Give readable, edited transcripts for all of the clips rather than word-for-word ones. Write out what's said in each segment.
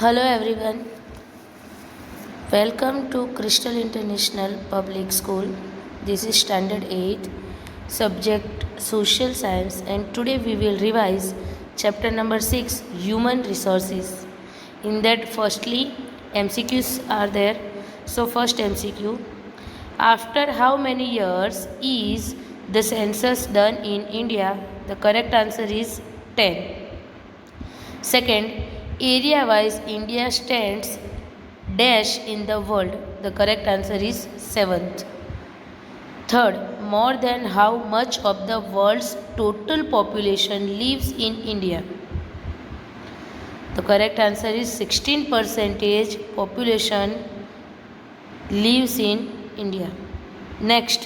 Hello everyone, welcome to Crystal International Public School. This is Standard 8, subject Social Science, and today we will revise chapter number 6, Human Resources. In that, firstly, MCQs are there. So, first MCQ, after how many years is the census done in India? The correct answer is 10. Second, area-wise India stands dash in the world. The correct answer is 7th. Third, more than how much of the world's total population lives in India? The correct answer is 16% population lives in India. Next,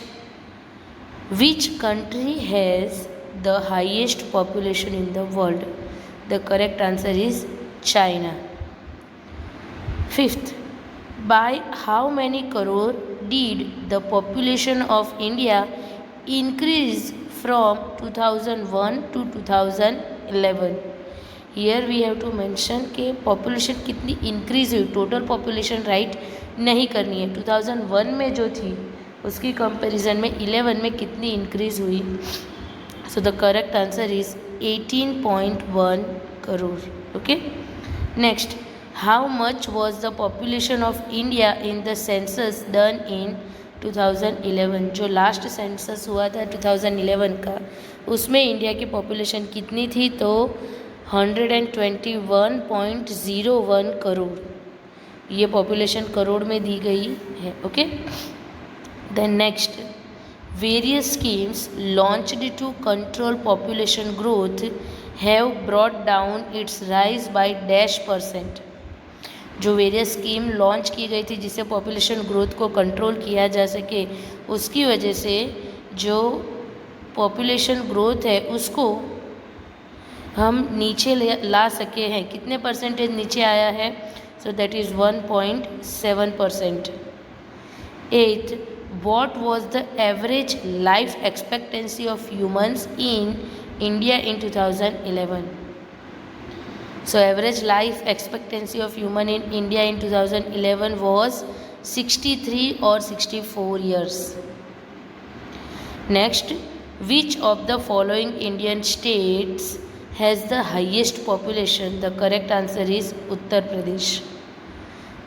which country has the highest population in the world? The correct answer is China. Fifth, by how many crore did the population of India increase from 2001 to 2011? Here we have to mention कि population कितनी increase हुई, total population right नहीं करनी है. 2001 में जो थी उसकी comparison में 11 में कितनी increase हुई. So the correct answer is 18.1 crore. Okay. Next, how much was the population of India in the census done in 2011? जो लास्ट सेंसस हुआ था 2011 का, उसमें इंडिया की पॉपुलेशन कितनी थी? तो 121.01 करोड़. ये पॉपुलेशन करोड़ में दी गई है. Okay. Then next, various schemes launched to control population growth have brought down its rise by dash %. जो वेरियस स्कीम लॉन्च की गई थी जिससे पॉपुलेशन ग्रोथ को कंट्रोल किया जा सके, उसकी वजह से जो पॉपुलेशन ग्रोथ है उसको हम नीचे ला सके हैं. कितने परसेंटेज नीचे आया है? So that is 1.7%. एथ, what was the average life expectancy of humans in India in 2011? So average life expectancy of human in India in 2011 was 63 or 64 years. Next, which of the following Indian states has the highest population? The correct answer is Uttar Pradesh.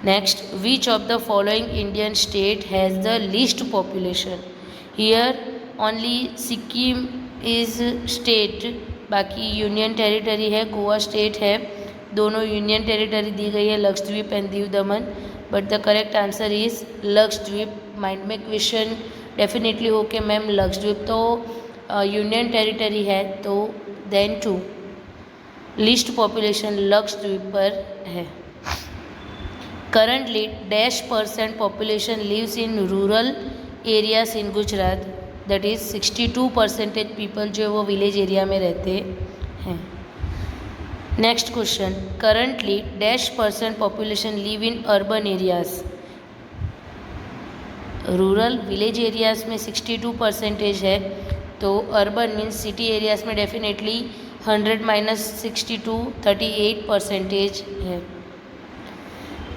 Next, which of the following Indian state has the least population? Here only Sikkim is state, बाकी union territory है, Goa state है. दोनों union territory दी गई है, Lakshadweep and Diu Daman. But the correct answer is Lakshadweep. Mind में question definitely हो के ma'am Lakshadweep तो यूनियन टेरिटरी है, तो then too least population Lakshadweep पर है. Currently, dash % population lives in rural areas in Gujarat. That is 62% people जो वो विलेज एरिया में रहते हैं. Next question, currently dash % population live in urban areas. Rural village areas में 62% है, तो अर्बन मीन्स सिटी एरियाज में डेफिनेटली 100 - 62 38% है.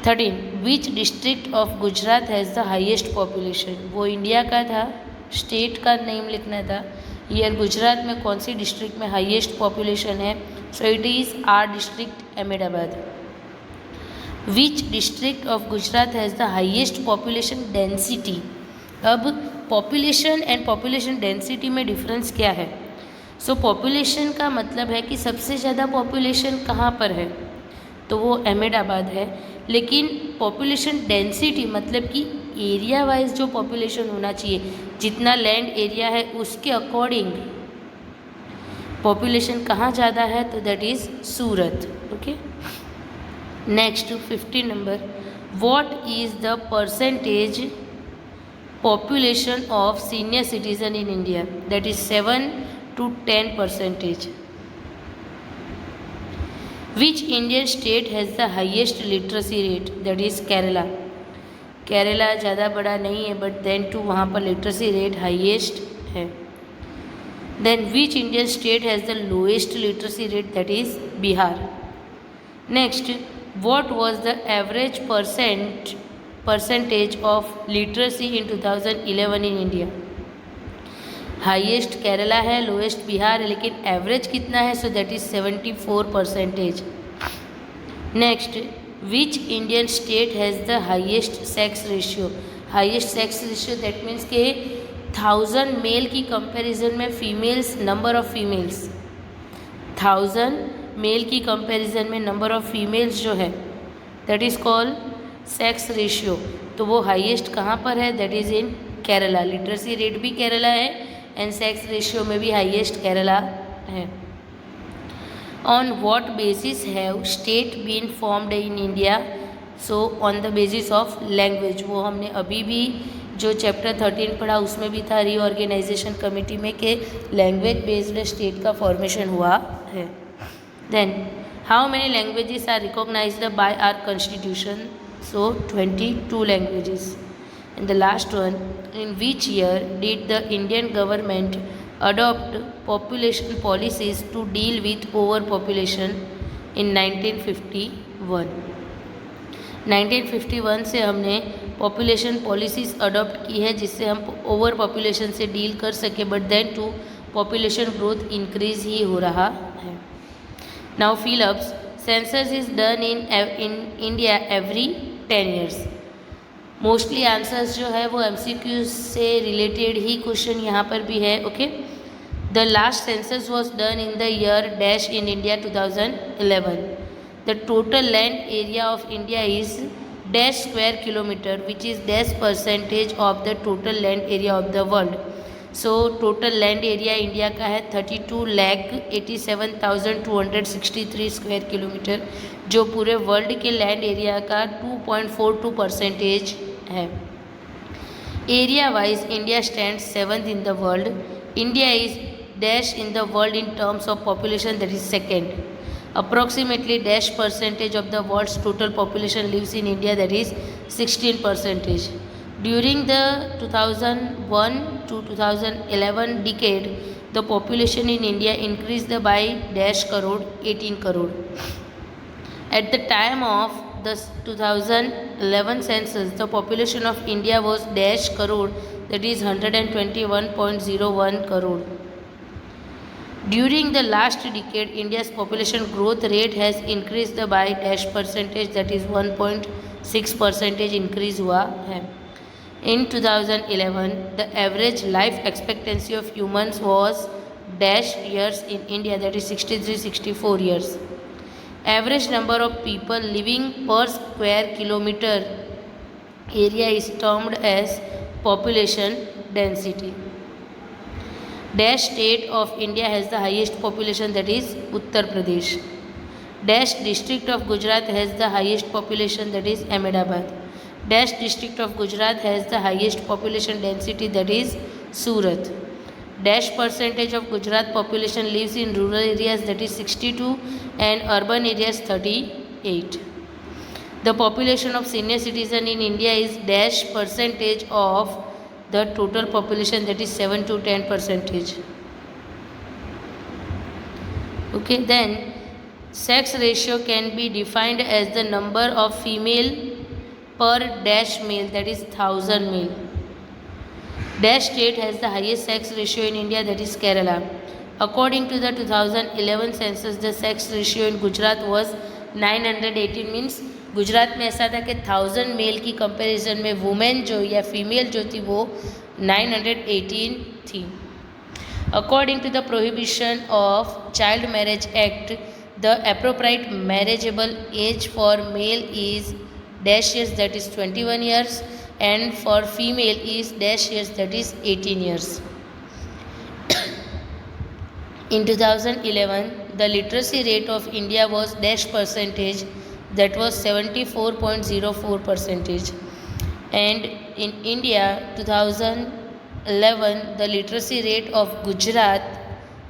13, विच district of Gujarat has the highest population? वो इंडिया का था, स्टेट का नेम लिखना था. ईयर गुजरात में कौन सी डिस्ट्रिक्ट में हाईएस्ट पॉपुलेशन है? So it is our district, Ahmedabad. Which district of Gujarat has the highest population density? अब पॉपुलेशन एंड पॉपुलेशन डेंसिटी में डिफरेंस क्या है? सो पॉपुलेशन का मतलब है कि सबसे ज़्यादा पॉपुलेशन कहाँ पर है, तो वो अहमदाबाद है. लेकिन पॉपुलेशन डेंसिटी मतलब कि एरिया वाइज जो पॉपुलेशन होना चाहिए, जितना लैंड एरिया है उसके अकॉर्डिंग पॉपुलेशन कहाँ ज़्यादा है, तो that is Surat. Okay. Next 15 number, what is the percentage population of senior citizen in India? That is 7 to 10%. Which Indian state has the highest literacy rate? That is Kerala. Kerala ज़्यादा बड़ा नहीं है, but then too वहाँ पर literacy rate highest है. Then which Indian state has the lowest literacy rate? That is Bihar. Next, What was the average percentage of literacy in 2011 in India? Highest Kerala है, lowest Bihar है, लेकिन एवरेज कितना है? So that is 74%. Next, which Indian state has the highest sex ratio? Highest sex ratio that means के 1000 male की comparison में females, number of females, 1000 male की comparison में नंबर ऑफ फीमेल्स जो है that is called sex ratio. तो वो highest कहाँ पर है? That is in Kerala. Literacy rate भी केरला है एंड सेक्स रेशियो में भी हाईएस्ट केरला है. On what basis have state been formed in India? So on the basis of language. वो हमने अभी भी जो चैप्टर 13 पढ़ा उसमें भी था रीऑर्गेनाइजेशन कमेटी में कि लैंग्वेज बेस्ड स्टेट का फॉर्मेशन हुआ है. Then how many languages are recognised by our constitution? So 22 languages. And the last one, in which year did the Indian government adopt population policies to deal with overpopulation? In 1951. 1951 से हमने population policies adopt की है जिससे हम over population से deal कर सके, but then too population growth increase ही हो रहा है. Now fill ups. Census is done in India every 10 years. Mostly answers जो है वो MCQ से रिलेटेड ही क्वेश्चन यहाँ पर भी है. Okay, the last census was done in the year dash in India 2011. The total land area of India is dash square kilometre which is dash percentage of the total land area of the world. So total land area India का है 32,87,263 square kilometre, जो पूरे world के land area का 2.42% है. Area wise India stand 7th in the world. India is dash in the world in terms of population that is second. Approximately dash percentage of the world's total population lives in India that is 16%. During the 2001 to 2011 decade, the population in India increased by dash crore, 18 crore. At the time of the 2011 census, the population of India was dash crore, that is 121.01 crore. During the last decade, India's population growth rate has increased by dash percentage, that is 1.6% increase हुआ है. In 2011, the average life expectancy of humans was dash years in India, that is 63-64 years. Average number of people living per square kilometer area is termed as population density. Dash state of India has the highest population, that is Uttar Pradesh. Dash district of Gujarat has the highest population, that is Ahmedabad. Dash district of Gujarat has the highest population density, that is Surat. Dash percentage of Gujarat population lives in rural areas, that is 62, and urban areas 38. The population of senior citizen in India is dash percentage of the total population, that is 7 to 10%. Okay, then sex ratio can be defined as the number of female per dash male, that is 1000 male. Dash state has the highest sex ratio in India, that is Kerala. According to the 2011 census, the sex ratio in Gujarat was 918. Means Gujarat में ऐसा था कि 1000 male की comparison में women जो या female जो थी वो 918 थी. According to the Prohibition of Child Marriage Act, the appropriate marriageable age for male is dash years, that is 21 years, and for female is dash years, that is 18 years. In 2011, the literacy rate of India was dash percentage, that was 74.04%. And in India 2011, the literacy rate of Gujarat,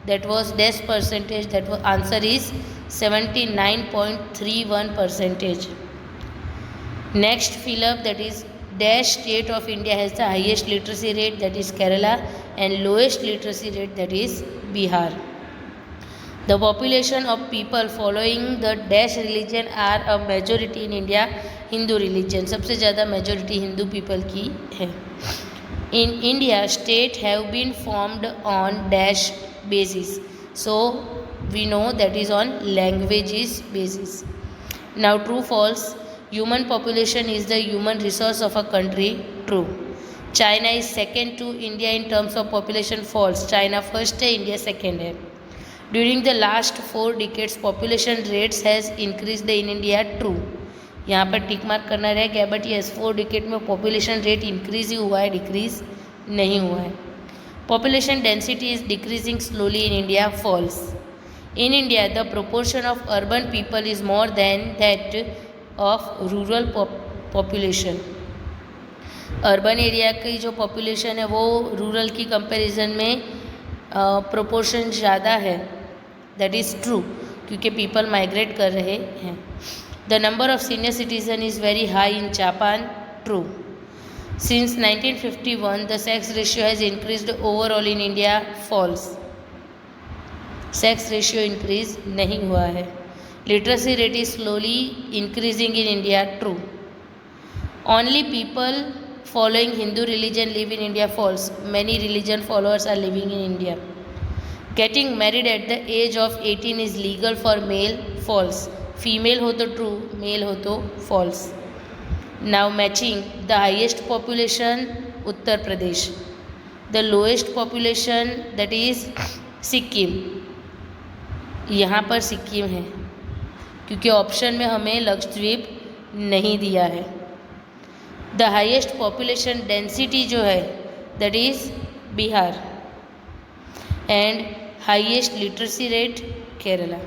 that was dash percentage, that was answer is 79.31%. Next fill up, that is dash state of India has the highest literacy rate, that is Kerala, and lowest literacy rate, that is Bihar. The population of people following the dash religion are a majority in India, Hindu religion. सबसे ज़्यादा majority Hindu people की है. In India, state have been formed on dash basis. So we know that is on languages basis. Now true false. Human population is the human resource of a country. True. China is second to India in terms of population. False. China first है, India second है. During the last 4 decades, population rates has increased in India. True. यहाँ पर tick mark करना रह गया, but yes 4 decade में population rate increase ही हुआ है, डिक्रीज नहीं हुआ है. Population density is decreasing slowly in India. False. In India the proportion of urban people is more than that of rural population. Urban area की जो population है वो रूरल की कंपैरिजन में प्रोपोर्शन ज़्यादा है. दैट इज़ ट्रू, क्योंकि people migrate कर रहे हैं. The number of senior citizen is very high in Japan. True. Since 1951 the sex ratio has increased overall in India. False. Sex ratio increase नहीं हुआ है. Literacy rate is slowly increasing in India. True. Only people following Hindu religion live in India. False. Many religion followers are living in India. Getting married at the age of 18 is legal for male. False. Female हो तो true, male हो तो false. Now matching. The highest population Uttar Pradesh. The lowest population that is Sikkim. यहाँ पर सिक्किम है क्योंकि option में हमें लक्षद्वीप नहीं दिया है. द हाइएस्ट पॉपुलेशन डेंसिटी जो है that is Bihar. And highest literacy rate Kerala.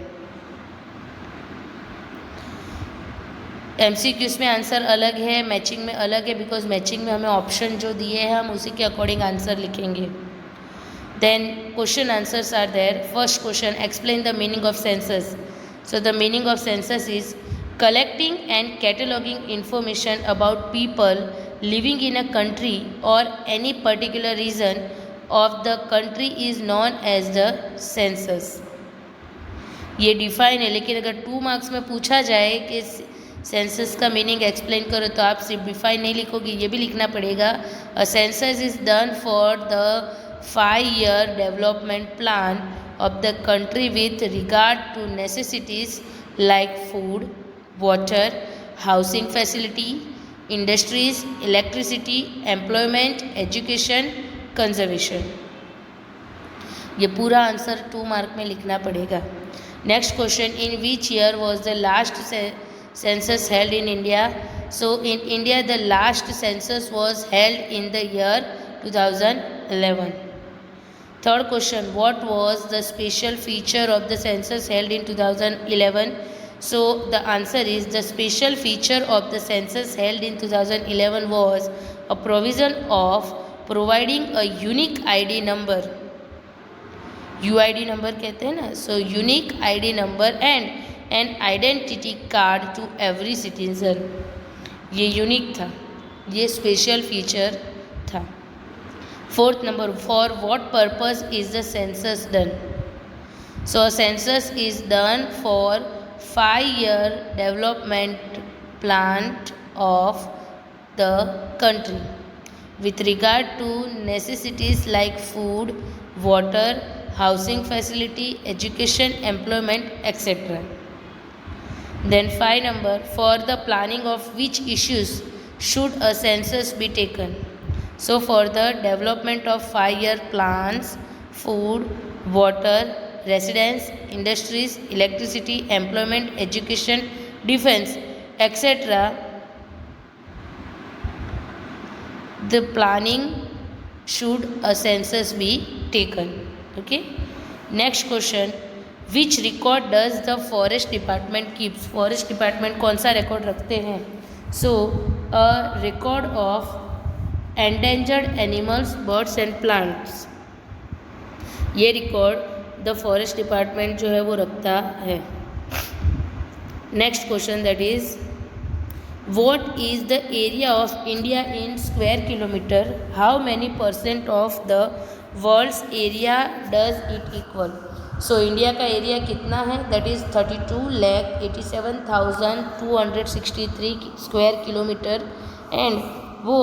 MCQs में आंसर अलग है, मैचिंग में अलग है, बिकॉज मैचिंग में हमें ऑप्शन जो दिए हैं हम उसी के अकॉर्डिंग आंसर लिखेंगे. Then question answers are there. First question, explain the meaning of census. So the meaning of census is collecting and cataloging information about people living in a country or any particular region of the country is known as the census. ये define है, लेकिन अगर 2 marks में पूछा जाए कि census का meaning explain करो तो आप सिर्फ डिफाइन नहीं लिखोगे, ये भी लिखना पड़ेगा. A census is done for the 5-year development plan of the country with regard to necessities like food, water, housing facility, industries, electricity, employment, education, conservation. ये पूरा आंसर 2 मार्क में लिखना पड़ेगा. Next question, in which year was the last census held in India. So in India the last census was held in the year 2011. Third question, what was the special feature of the census held in 2011. So the answer is the special feature of the census held in 2011 was a provision of providing a unique ID number. UID number कहते हैं ना. So unique ID number and an identity card to every citizen. ये unique था, ये special feature था. Fourth number, for what purpose is the census done. So a census is done for 5-year development plan of the country with regard to necessities like food, water, housing facility, education, employment, etc. Then 5 number, for the planning of which issues should a census be taken. So for the development of 5-year plans, food, water, residence, industries, electricity, employment, education, defense, etc. The planning should a census be taken. Okay. Next question, which record does the forest department keeps. Forest department कौन सा record रखते हैं. So a record of endangered animals, birds and plants. ये record the forest department जो है वो रखता है. Next question, that is what is the area of India in square kilometre. How many % of the world's area does it equal. So India का area कितना है, that is 32,87,263 square kilometre and वो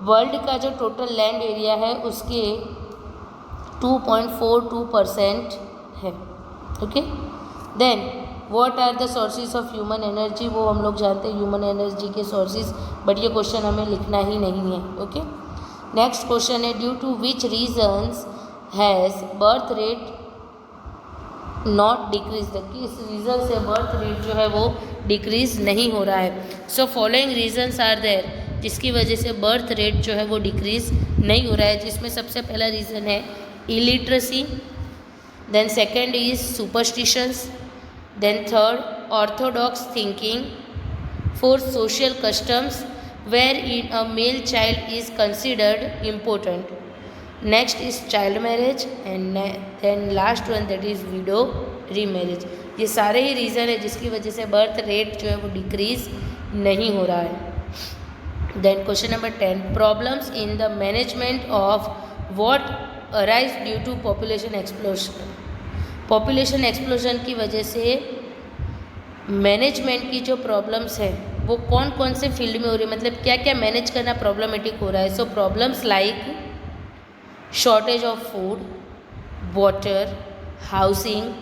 world का जो total land area है उसके 2.42% है। Okay, then what are the sources of human energy, वो हम लोग जानते हैं ह्यूमन एनर्जी के सोर्सेज, बट ये क्वेश्चन हमें लिखना ही नहीं है। ओके, नेक्स्ट क्वेश्चन है due to which reasons has birth rate not decrease, किस रीज़न से बर्थ रेट जो है वो डिक्रीज नहीं हो रहा है। So following reasons are there, जिसकी वजह से बर्थ रेट जो है वो डिक्रीज नहीं हो रहा है, जिसमें सबसे पहला रीज़न है illiteracy, then second is superstitions, then third orthodox thinking, fourth social customs where in a male child is considered important, next is child marriage and then last one that is widow remarriage. ये सारे ही reason है जिसकी वजह से birth rate जो है वो decrease नहीं हो रहा है। Then question number 10, problems in the management of what arise due to population explosion, population explosion की वजह से मैनेजमेंट की जो प्रॉब्लम्स है वो कौन कौन से फील्ड में हो रही है, मतलब क्या क्या मैनेज करना प्रॉब्लमेटिक हो रहा है। So problems like shortage of food, water, housing,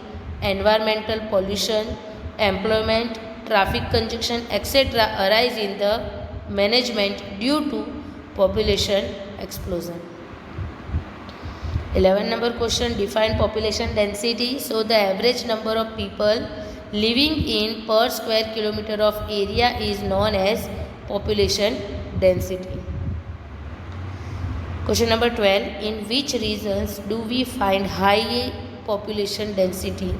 environmental pollution, employment, traffic congestion etcetera arise in the management due to population explosion. 11 number question, define population density. So the average number of people living in per square kilometer of area is known as population density. Question number 12, in which regions do we find high population density?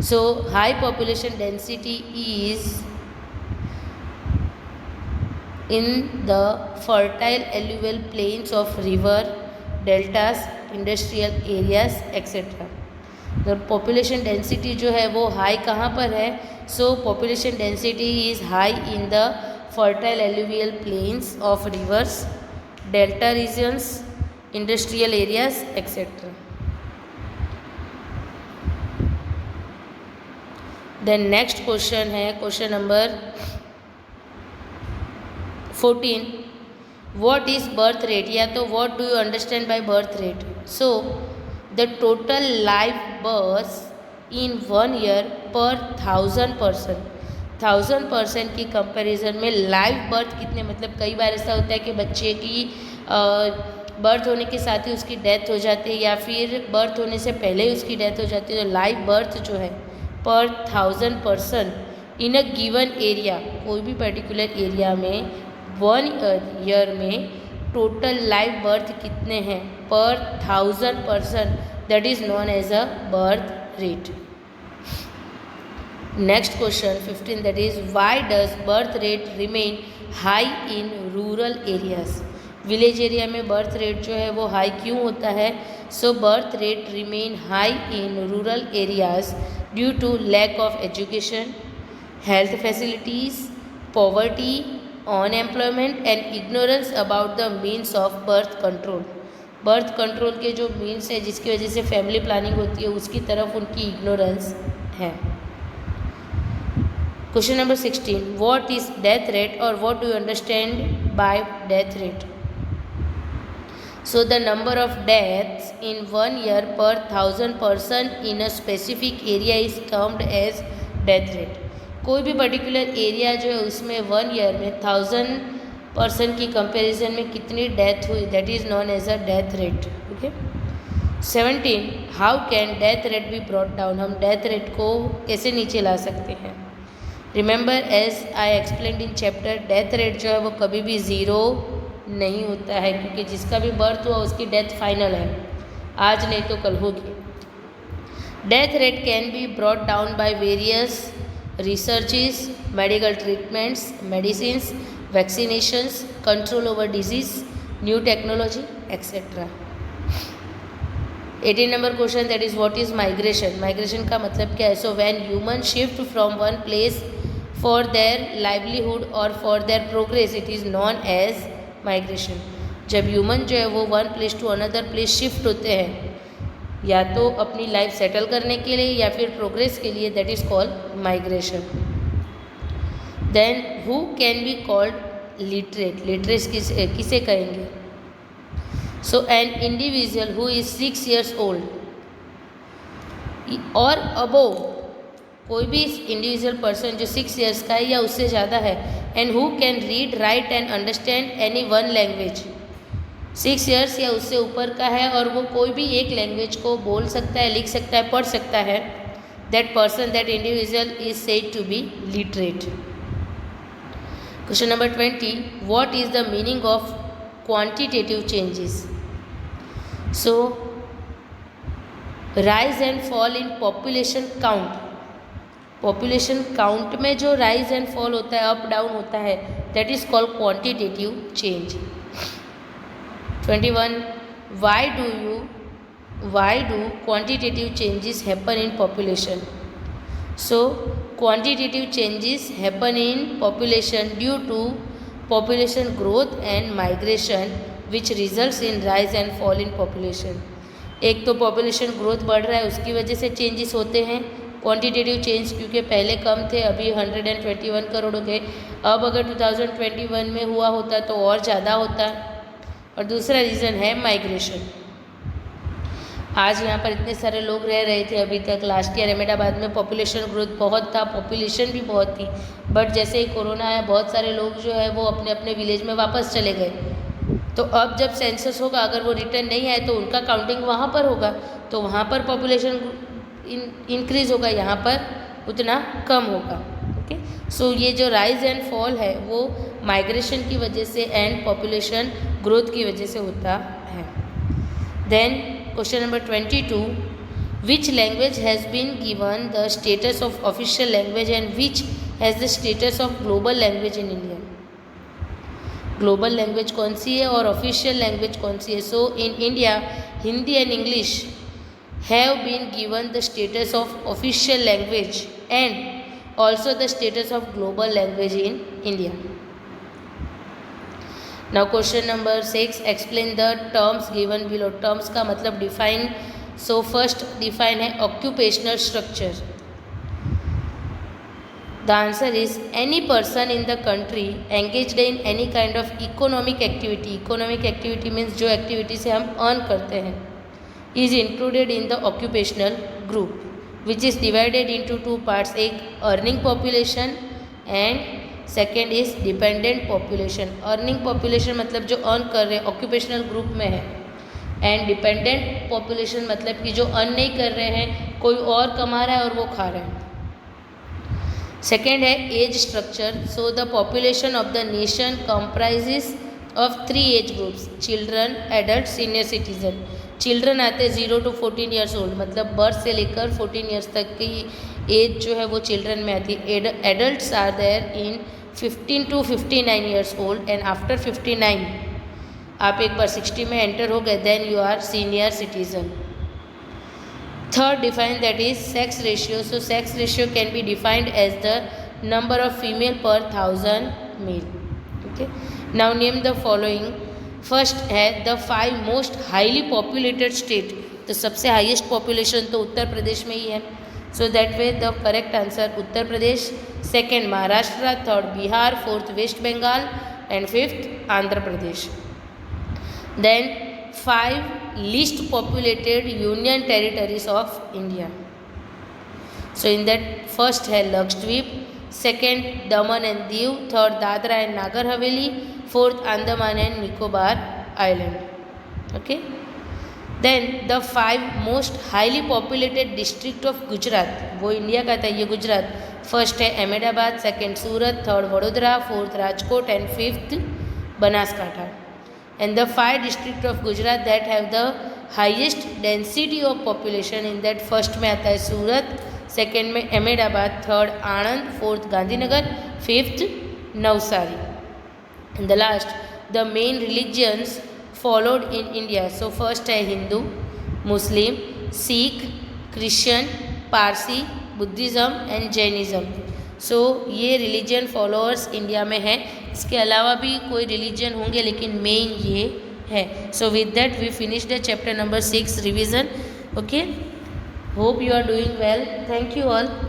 So high population density is in the fertile alluvial plains of river deltas, industrial areas etcetera. तो population density जो है वो high कहाँ पर है, so population density is high in the fertile alluvial plains of rivers, delta regions, industrial areas etcetera. Then next question है question number 14, what is birth rate, या तो what do you understand by birth rate? So the total live births in 1 year per 1000% की comparison में live birth कितने, मतलब कई बार ऐसा होता है कि बच्चे की बर्थ होने के साथ ही उसकी डेथ हो जाती है या फिर बर्थ होने से पहले ही उसकी डेथ हो जाती है। तो लाइव बर्थ जो है पर 1000% इन अ गिवन एरिया, कोई भी पर्टिकुलर एरिया में 1 ईयर में टोटल लाइव बर्थ कितने हैं per 1000%, that is known as a birth rate. Next question 15, that is why does birth rate remain high in rural areas, village area में birth rate जो है वो हाई क्यों होता है। So birth rate remain high in rural areas due to lack of education, health facilities, poverty, unemployment and ignorance about the means of birth control, birth control के जो मीन्स है जिसकी वजह से फैमिली प्लानिंग होती है उसकी तरफ उनकी इग्नोरेंस है। Question number 16, what is death rate और what do you understand by death rate. So the number of deaths in 1 year per 1000% in a specific area is termed as death rate. कोई भी particular area जो है उसमें 1 year में 1000% की comparison में कितनी डेथ हुई, that is known as a death rate. Okay, 17, how can death rate be brought down, हम डेथ रेट को कैसे नीचे ला सकते हैं। Remember as I explained in chapter, death rate जो है वो कभी भी ज़ीरो नहीं होता है क्योंकि जिसका भी बर्थ हुआ उसकी डेथ फाइनल है, आज नहीं तो कल होगी। Death rate can be brought down by various researches, medical treatments, medicines, vaccinations, control over disease, new technology, etc. 18 number question, that is what is migration. Migration का मतलब क्या है। So when humans shift from one place for their livelihood or for their progress, it is known as migration. जब human जो है वो one place to another place shift होते हैं या तो अपनी लाइफ सेटल करने के लिए या फिर प्रोग्रेस के लिए, that is called migration. Then who can be called literate, literate किसे कहेंगे? So an individual who is 6 years old और अबोव, कोई भी इंडिविजुअल पर्सन जो 6 years का है या उससे ज़्यादा है, and who can read write and understand any one language, 6 years या उससे ऊपर का है और वो कोई भी एक लैंग्वेज को बोल सकता है, लिख सकता है, पढ़ सकता है, that person, that individual is said to be literate. Question number 20, what is the meaning of quantitative changes? So rise and fall in population count, population count में जो राइज एंड फॉल होता है, अप डाउन होता है, that is called quantitative change. 21, why do quantitative changes happen in population? So quantitative changes happen in population due to population growth and migration which results in rise and fall in population। एक तो population growth बढ़ रहा है उसकी वजह से changes होते हैं, क्वांटिटेटिव चेंज क्योंकि पहले कम थे, अभी 121 करोड़ हो गए, अब अगर 2021 में हुआ होता तो और ज़्यादा होता। और दूसरा रीज़न है माइग्रेशन। आज यहाँ पर इतने सारे लोग रह रहे थे अभी तक, लास्ट ईयर अहमदाबाद में पॉपुलेशन ग्रोथ बहुत था, पॉपुलेशन भी बहुत थी, बट जैसे ही कोरोना आया बहुत सारे लोग जो है वो अपने अपने विलेज में वापस चले गए। तो अब जब सेंसस होगा, अगर वो रिटर्न नहीं आए तो उनका काउंटिंग वहाँ पर होगा, तो वहाँ पर पॉपुलेशन इंक्रीज होगा, यहाँ पर उतना कम होगा। ओके, सो ये जो राइज एंड फॉल है वो माइग्रेशन की वजह से एंड पॉपुलेशन ग्रोथ की वजह से होता है। Then question number 22, which language has been given the status of official language and which has the status of global language in India? Global language कौन सी है और ऑफिशियल लैंग्वेज कौन सी है? So in India Hindi and English have been given the status of official language and also the status of global language in India. Now question number 6, explain the terms given below. Terms का मतलब define. So first define है occupational structure. The answer is any person in the country engaged in any kind of economic activity. Economic activity means जो activity से हम earn करते हैं, is included in the occupational group, which is divided into two parts, एक earning population and second is dependent population. earning population मतलब जो earn कर रहे हैं occupational group में है, and dependent population मतलब कि जो earn नहीं कर रहे हैं, कोई और कमा रहा है और वो खा रहे हैं। second है age structure. so the population of the nation comprises of 3 age groups, children, adult, senior citizen. Children आते हैं 0 to 14 years ओल्ड, मतलब बर्थ से लेकर 14 years तक की एज जो है वो चिल्ड्रन में आती है। Adults are there in 15 to 59 years old and after 59 आप एक बार 60 में एंटर हो गए, then you are senior citizen. Third define that is sex ratio. So sex ratio can be defined as the number of female per 1000 male. Okay, now name the following. First है the 5 most highly populated state. तो सबसे highest population तो उत्तर प्रदेश में ही है, so that way the correct answer Uttar Pradesh. Second Maharashtra, third Bihar, fourth West Bengal and fifth Andhra Pradesh. Then 5 least populated union territories of India. So in that first है Lakshadweep, second Daman and Diu, third Dadra and Nagar Haveli, fourth Andaman and Nicobar island. Okay, then the 5 most highly populated district of Gujarat. वो India का था, ये Gujarat. First है Ahmedabad, second Surat, third Vadodara, fourth Rajkot and fifth Banaskantha. And the 5 districts of Gujarat that have the highest density of population, in that first में आता है सूरत, second में Ahmedabad, third Anand, fourth Gandhinagar, fifth Navsari. And the last, the main religions followed in India. So first है Hindu, Muslim, Sikh, Christian, Parsi, Buddhism and Jainism. So ये religion followers India में है. इसके अलावा भी कोई रिलीजन होंगे लेकिन मेन ये है. So with that we finish the chapter number 6 revision. Okay, hope you are doing well. Thank you all.